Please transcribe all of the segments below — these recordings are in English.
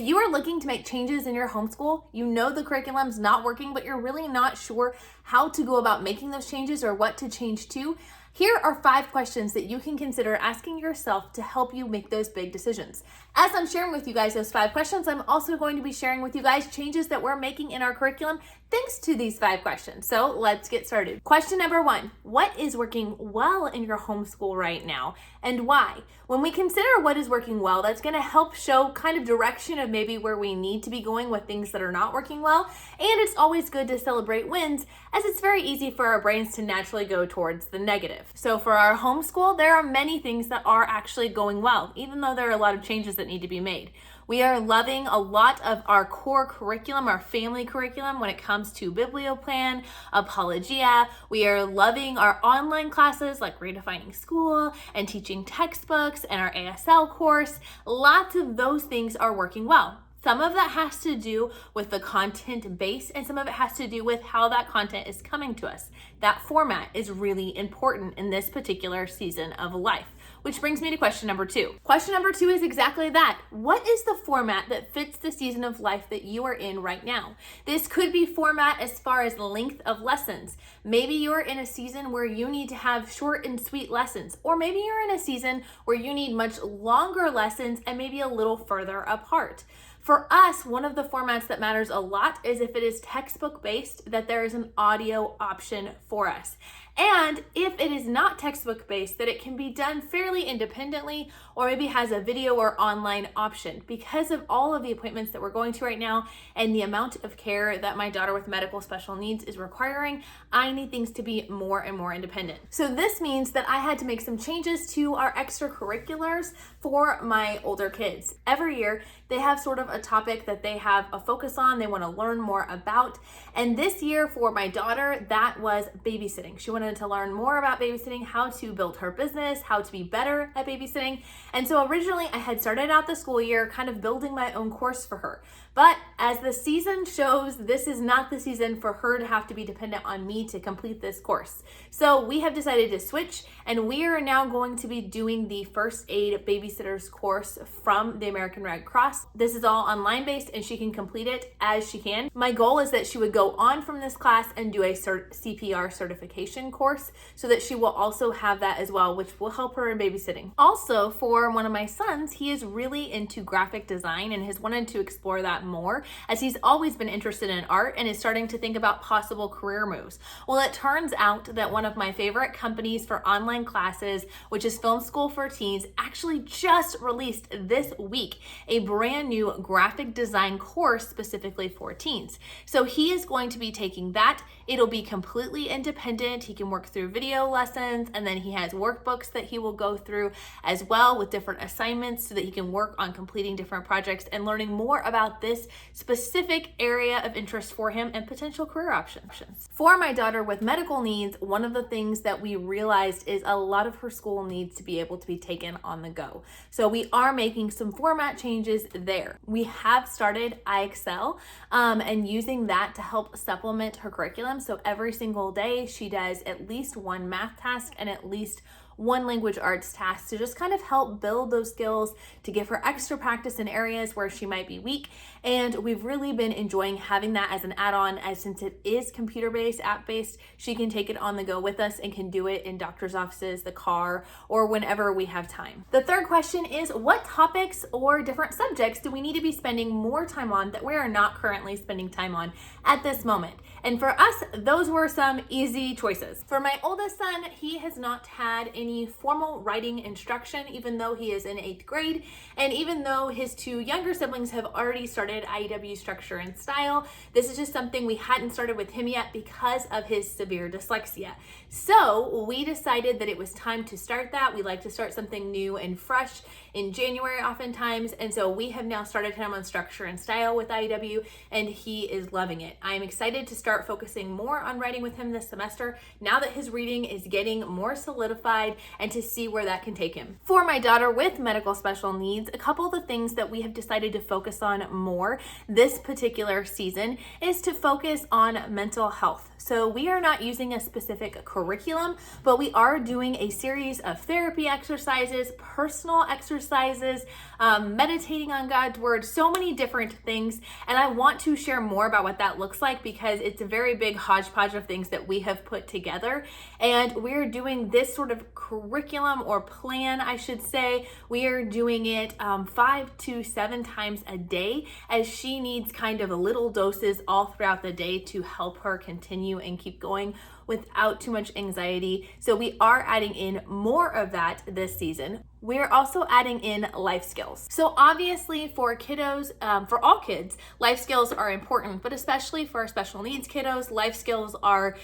you are looking to make changes in your homeschool, you know the curriculum's not working, but you're really not sure how to go about making those changes or what to change to, here are 5 questions that you can consider asking yourself to help you make those big decisions. As I'm sharing with you guys those 5 questions, I'm also going to be sharing with you guys changes that we're making in our curriculum thanks to these 5 questions. So let's get started. Question number 1, what is working well in your homeschool right now and why? When we consider what is working well, that's going to help show kind of direction of maybe where we need to be going with things that are not working well. And it's always good to celebrate wins, as it's very easy for our brains to naturally go towards the negative. So for our homeschool, there are many things that are actually going well, even though there are a lot of changes that need to be made. We are loving a lot of our core curriculum, our family curriculum, when it comes to Biblioplan, Apologia. We are loving our online classes like Redefining School and Teaching Textbooks and our ASL course. Lots of those things are working well. Some of that has to do with the content base, and some of it has to do with how that content is coming to us. That format is really important in this particular season of life. Which brings me to question number 2. Question number 2 is exactly that. What is the format that fits the season of life that you are in right now? This could be format as far as length of lessons. Maybe you're in a season where you need to have short and sweet lessons, or maybe you're in a season where you need much longer lessons and maybe a little further apart. For us, one of the formats that matters a lot is if it is textbook based, that there is an audio option for us. And if it is not textbook based, that it can be done fairly independently or maybe has a video or online option. Because of all of the appointments that we're going to right now and the amount of care that my daughter with medical special needs is requiring, I need things to be more and more independent. So this means that I had to make some changes to our extracurriculars for my older kids. Every year, they have sort of a topic that they have a focus on, they want to learn more about. And this year for my daughter, that was babysitting. She wanted to learn more about babysitting, how to build her business, how to be better at babysitting. And so originally I had started out the school year kind of building my own course for her. But as the season shows, this is not the season for her to have to be dependent on me to complete this course. So we have decided to switch, and we are now going to be doing the first aid babysitters course from the American Red Cross. This is all online based and she can complete it as she can. My goal is that she would go on from this class and do a CPR certification course so that she will also have that as well, which will help her in babysitting. Also, for one of my sons, he is really into graphic design and has wanted to explore that more, as he's always been interested in art and is starting to think about possible career moves. Well, it turns out that one of my favorite companies for online classes, which is Film School for Teens, actually just released this week a brand new graphic design course specifically for teens. So he is going to be taking that. It'll be completely independent. He can work through video lessons, and then he has workbooks that he will go through as well with different assignments so that he can work on completing different projects and learning more about this specific area of interest for him and potential career options. For my daughter with medical needs, one of the things that we realized is a lot of her school needs to be able to be taken on the go. So we are making some format changes there. We have started iExcel and using that to help supplement her curriculum. So every single day she does at least one math task and at least one language arts task to just kind of help build those skills, to give her extra practice in areas where she might be weak. And we've really been enjoying having that as an add-on, as since it is computer-based, app-based, she can take it on the go with us and can do it in doctor's offices, the car, or whenever we have time. The third question is, what topics or different subjects do we need to be spending more time on that we are not currently spending time on at this moment? And for us, those were some easy choices. For my oldest son, he has not had any formal writing instruction, even though he is in 8th grade. And even though his 2 younger siblings have already started IEW structure and style, this is just something we hadn't started with him yet because of his severe dyslexia. So we decided that it was time to start that. We like to start something new and fresh in January oftentimes. And so we have now started him on structure and style with IEW, and he is loving it. I'm excited to start focusing more on writing with him this semester now that his reading is getting more solidified and to see where that can take him. For my daughter with medical special needs, a couple of the things that we have decided to focus on more this particular season is to focus on mental health. So we are not using a specific curriculum, but we are doing a series of therapy exercises, personal exercises, meditating on God's word, so many different things. And I want to share more about what that looks like because it's a very big hodgepodge of things that we have put together. And we're doing this sort of curriculum or plan, I should say. We are doing it 5 to 7 times a day as she needs kind of little doses all throughout the day to help her continue and keep going without too much anxiety. So we are adding in more of that this season. We're also adding in life skills. So obviously for kiddos, for all kids, life skills are important, but especially for our special needs kiddos, life skills are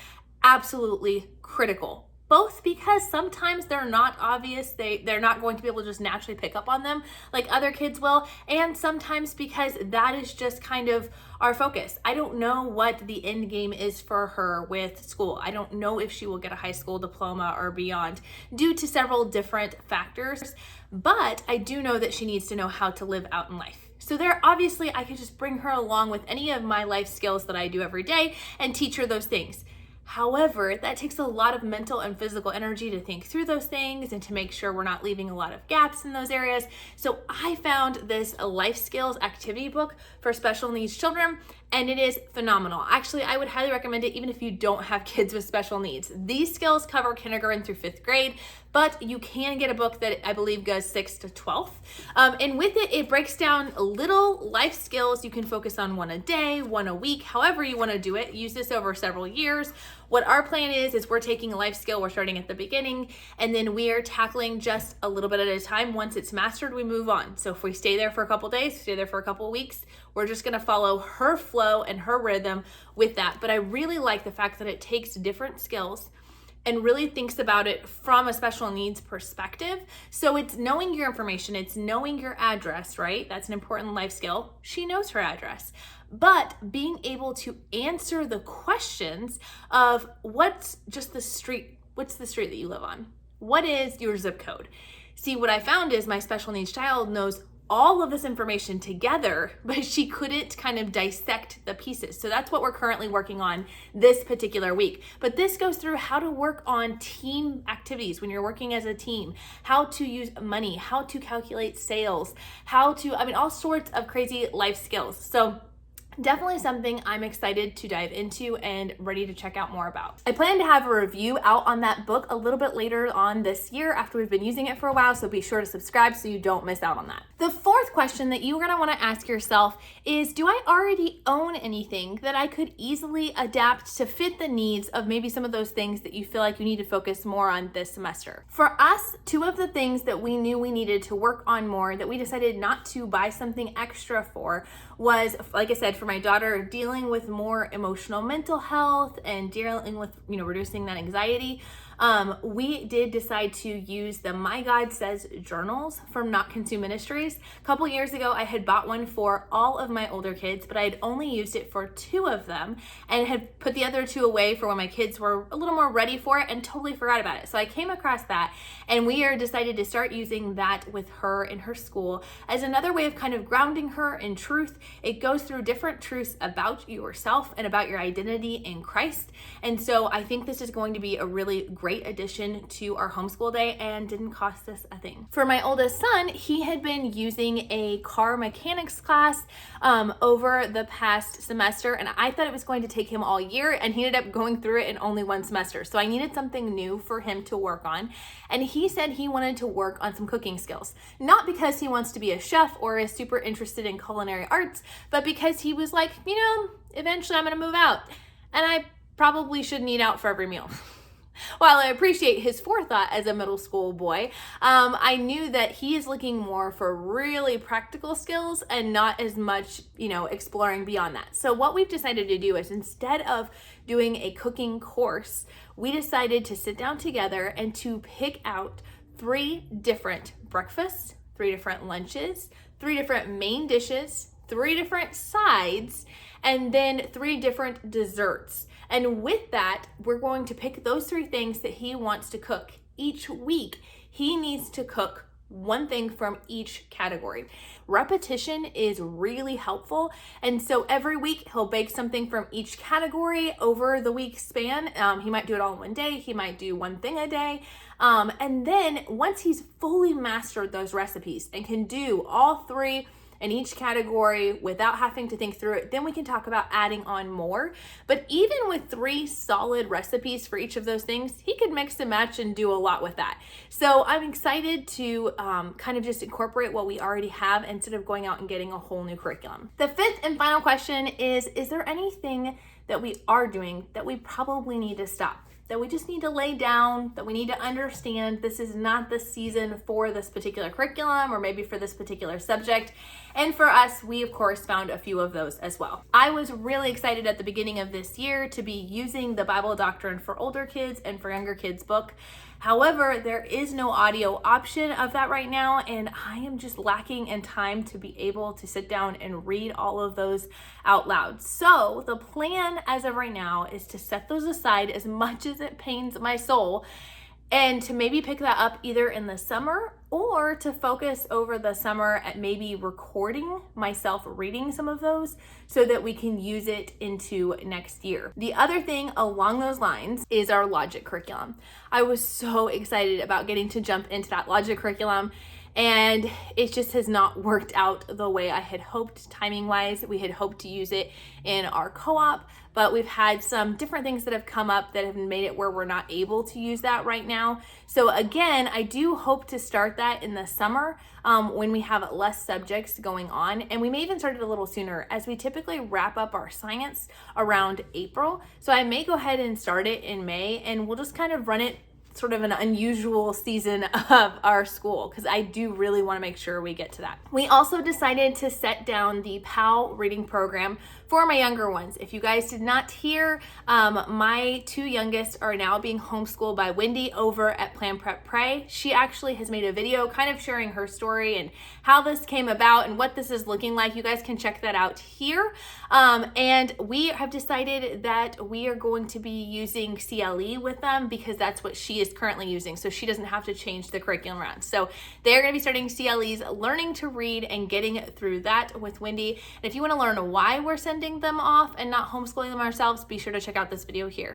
absolutely critical. Both because sometimes they're not obvious, they're not going to be able to just naturally pick up on them like other kids will, and sometimes because that is just kind of our focus. I don't know what the end game is for her with school. I don't know if she will get a high school diploma or beyond due to several different factors, but I do know that she needs to know how to live out in life. So there, obviously, I could just bring her along with any of my life skills that I do every day and teach her those things. However, that takes a lot of mental and physical energy to think through those things and to make sure we're not leaving a lot of gaps in those areas. So I found this life skills activity book for special needs children, and it is phenomenal. Actually, I would highly recommend it even if you don't have kids with special needs. These skills cover kindergarten through 5th grade, but you can get a book that I believe goes 6th to 12th. And with it, it breaks down little life skills. You can focus on one a day, one a week, however you want to do it. Use this over several years. What our plan is we're taking a life skill, we're starting at the beginning, and then we are tackling just a little bit at a time. Once it's mastered, we move on. So if we stay there for a couple days, stay there for a couple weeks, we're just gonna follow her flow and her rhythm with that. But I really like the fact that it takes different skills and really thinks about it from a special needs perspective. So it's knowing your information, it's knowing your address, right? That's an important life skill. She knows her address. But being able to answer the questions of what's the street that you live on? What is your zip code? See, what I found is my special needs child knows all of this information together, but she couldn't kind of dissect the pieces. So that's what we're currently working on this particular week. But this goes through how to work on team activities when you're working as a team, how to use money, how to calculate sales, all sorts of crazy life skills. So definitely something I'm excited to dive into and ready to check out more about. I plan to have a review out on that book a little bit later on this year after we've been using it for a while, so be sure to subscribe so you don't miss out on that. The fourth question that you're gonna wanna ask yourself is, do I already own anything that I could easily adapt to fit the needs of maybe some of those things that you feel like you need to focus more on this semester? For us, 2 of the things that we knew we needed to work on more, that we decided not to buy something extra for, was, like I said, for my daughter, dealing with more emotional mental health and dealing with, reducing that anxiety. We did decide to use the My God Says journals from Not Consume Ministries. A couple years ago, I had bought one for all of my older kids, but I had only used it for 2 of them and had put the other 2 away for when my kids were a little more ready for it and totally forgot about it. So I came across that, and we decided to start using that with her in her school as another way of kind of grounding her in truth. It goes through different truths about yourself and about your identity in Christ. And so I think this is going to be a really great addition to our homeschool day and didn't cost us a thing. For my oldest son, he had been using a car mechanics class over the past semester, and I thought it was going to take him all year, and he ended up going through it in only 1 semester. So I needed something new for him to work on, and he said he wanted to work on some cooking skills. Not because he wants to be a chef or is super interested in culinary arts, but because he was like, eventually I'm gonna move out, and I probably shouldn't eat out for every meal. While I appreciate his forethought as a middle school boy, I knew that he is looking more for really practical skills and not as much, exploring beyond that. So what we've decided to do is, instead of doing a cooking course, we decided to sit down together and to pick out 3 different breakfasts, 3 different lunches, 3 different main dishes, 3 different sides, and then 3 different desserts. And with that, we're going to pick those 3 things that he wants to cook each week, he needs to cook one thing from each category. Repetition is really helpful. And so every week he'll bake something from each category over the week span. He might do it all in one day. He might do one thing a day. And then once he's fully mastered those recipes and can do all three in each category without having to think through it, then we can talk about adding on more. But even with 3 solid recipes for each of those things, he could mix and match and do a lot with that. So I'm excited to kind of just incorporate what we already have instead of going out and getting a whole new curriculum. The 5th and final question is there anything that we are doing that we probably need to stop? That we just need to lay down, that we need to understand this is not the season for this particular curriculum or maybe for this particular subject. And for us, we of course found a few of those as well. I was really excited at the beginning of this year to be using the Bible Doctrine for Older Kids and for Younger Kids book. However, there is no audio option of that right now, and I am just lacking in time to be able to sit down and read all of those out loud. So the plan as of right now is to set those aside as much as it pains my soul and to maybe pick that up either in the summer or to focus over the summer at maybe recording myself reading some of those so that we can use it into next year. The other thing along those lines is our logic curriculum. I was so excited about getting to jump into that logic curriculum, and it just has not worked out the way I had hoped timing wise. We had hoped to use it in our co-op, but we've had some different things that have come up that have made it where we're not able to use that right now. So again, I do hope to start that in the summer when we have less subjects going on. And we may even start it a little sooner as we typically wrap up our science around April. So I may go ahead and start it in May, and we'll just kind of run it sort of an unusual season of our school because I do really want to make sure we get to that. We also decided to set down the PAL reading program for my younger ones. If you guys did not hear, my 2 youngest are now being homeschooled by Wendy over at Plan Prep Pray. She actually has made a video kind of sharing her story and how this came about and what this is looking like. You guys can check that out here. And we have decided that we are going to be using CLE with them because that's what she is currently using, so she doesn't have to change the curriculum around. So they're going to be starting CLEs, learning to read and getting through that with Wendy. And if you want to learn why we're sending them off and not homeschooling them ourselves, be sure to check out this video here.